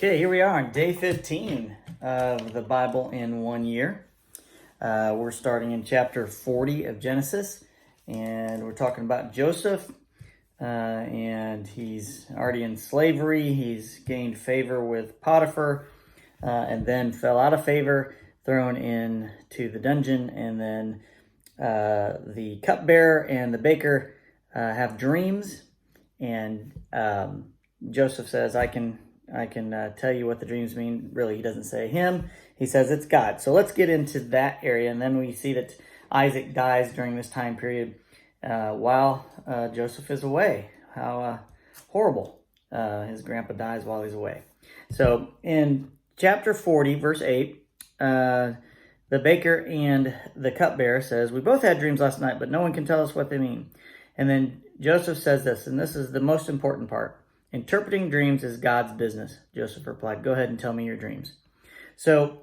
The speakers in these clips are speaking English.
Okay, here we are on day 15 of the Bible in 1 year. We're starting in chapter 40 of Genesis, and we're talking about Joseph, and he's already in slavery. He's gained favor with Potiphar, and then fell out of favor, thrown into the dungeon, and then the cupbearer and the baker have dreams, and Joseph says, I can tell you what the dreams mean. Really, he doesn't say him. He says it's God. So let's get into that area. And then we see that Isaac dies during this time period while Joseph is away. How horrible. His grandpa dies while he's away. So in chapter 40, verse 8, the baker and the cupbearer says, we both had dreams last night, but no one can tell us what they mean. And then Joseph says this, and this is the most important part. Interpreting dreams is God's business. Joseph replied, go ahead and tell me your dreams. So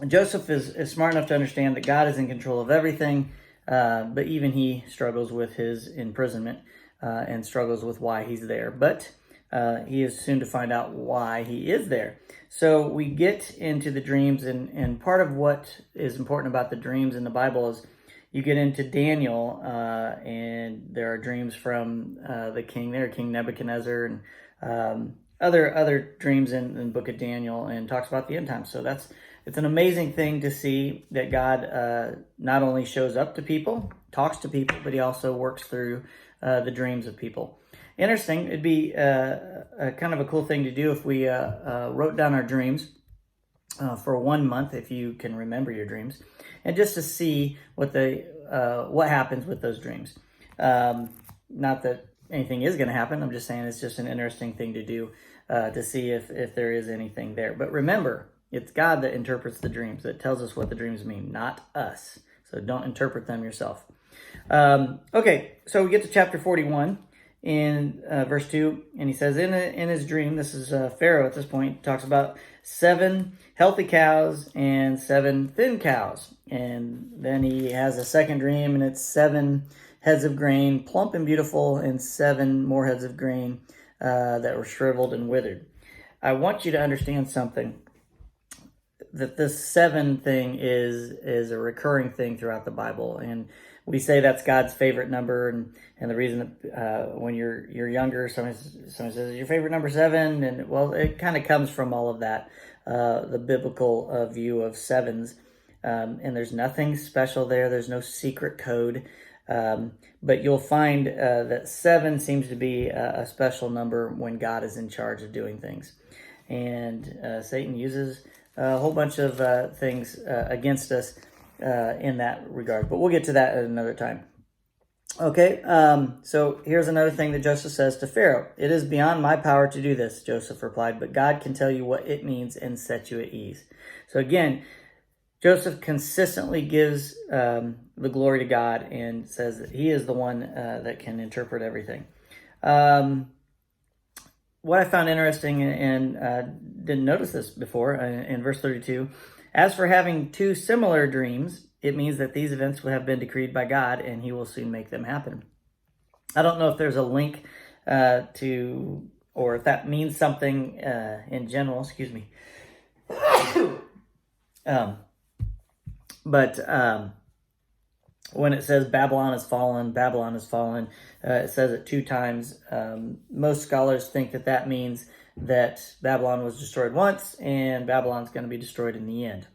Joseph is smart enough to understand that God is in control of everything, but even he struggles with his imprisonment and struggles with why he's there. But he is soon to find out why he is there. So we get into the dreams, and part of what is important about the dreams in the Bible is you get into Daniel, and there are dreams from the king there, King Nebuchadnezzar, and other dreams in the book of Daniel, and talks about the end times. So it's an amazing thing to see that God not only shows up to people, talks to people, but he also works through the dreams of people. Interesting. It'd be a kind of a cool thing to do if we wrote down our dreams for 1 month, if you can remember your dreams, and just to see what happens with those dreams. Not that anything is going to happen. I'm just saying it's just an interesting thing to do to see if there is anything there. But remember, it's God that interprets the dreams, that tells us what the dreams mean, not us. So don't interpret them yourself. Okay, so we get to chapter 41 in verse 2, and he says, in his dream, this is Pharaoh at this point, talks about 7 healthy cows and 7 thin cows. And then he has a second dream, and it's 7 heads of grain, plump and beautiful, and 7 more heads of grain that were shriveled and withered. I want you to understand something, that this 7 thing is a recurring thing throughout the Bible. And we say that's God's favorite number, and the reason that when you're younger, someone says, your favorite number 7, and well, it kind of comes from all of that, the biblical view of 7s, and there's nothing special there. There's no secret code, but you'll find that 7 seems to be a special number when God is in charge of doing things, and Satan uses a whole bunch of things against us in that regard, but we'll get to that at another time. Okay, so here's another thing that Joseph says to Pharaoh. It is beyond my power to do this, Joseph replied, but God can tell you what it means and set you at ease. So again, Joseph consistently gives the glory to God and says that he is the one that can interpret everything. What I found interesting, and didn't notice this before, in verse 32, as for having 2 similar dreams, it means that these events will have been decreed by God, and he will soon make them happen. I don't know if there's a link or if that means something in general, excuse me. But when it says Babylon is fallen, it says it 2 times. Most scholars think that means that Babylon was destroyed once, and Babylon's going to be destroyed in the end.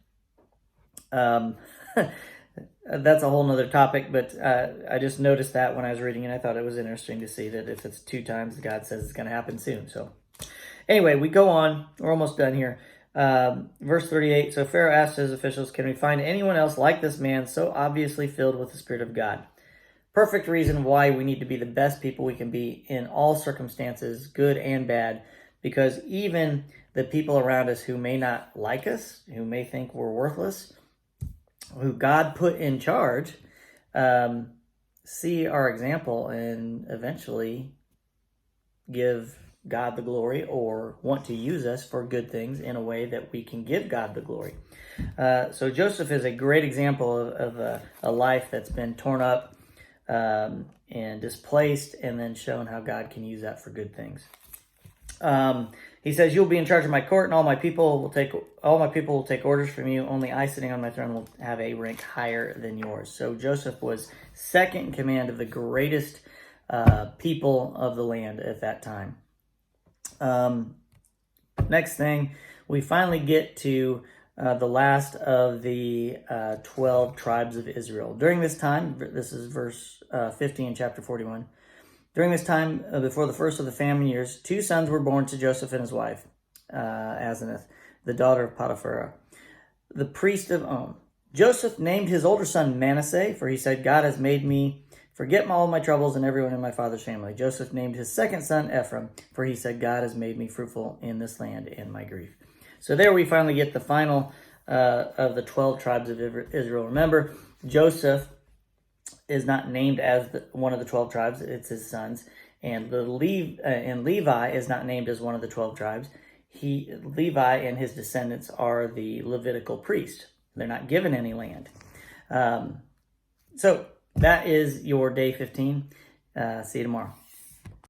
That's a whole nother topic, but I just noticed that when I was reading it. I thought it was interesting to see that if it's 2 times, God says it's going to happen soon. So anyway, we go on. We're almost done here. Verse 38, so Pharaoh asked his officials, can we find anyone else like this man, so obviously filled with the Spirit of God? Perfect reason why we need to be the best people we can be in all circumstances, good and bad, because even the people around us who may not like us, who may think we're worthless, who God put in charge, see our example and eventually give God the glory, or want to use us for good things in a way that we can give God the glory. So Joseph is a great example of a life that's been torn up and displaced, and then shown how God can use that for good things. He says, "You'll be in charge of my court, and all my people will take orders from you. Only I, sitting on my throne, will have a rank higher than yours." So Joseph was second in command of the greatest people of the land at that time. Next thing, we finally get to the last of the 12 tribes of Israel. During this time, this is verse 50 in chapter 41. During this time, before the first of the famine years, 2 sons were born to Joseph and his wife, Asenath, the daughter of Potiphar, the priest of On. Joseph named his older son Manasseh, for he said, "God has made me forget all my troubles and everyone in my father's family." Joseph named his second son Ephraim, for he said, "God has made me fruitful in this land in my grief." So there we finally get the final of the 12 tribes of Israel. Remember, Joseph is not named as one of the 12 tribes, it's his sons. And Levi is not named as one of the 12 tribes. Levi and his descendants are the Levitical priest. They're not given any land. So that is your day 15. See you tomorrow.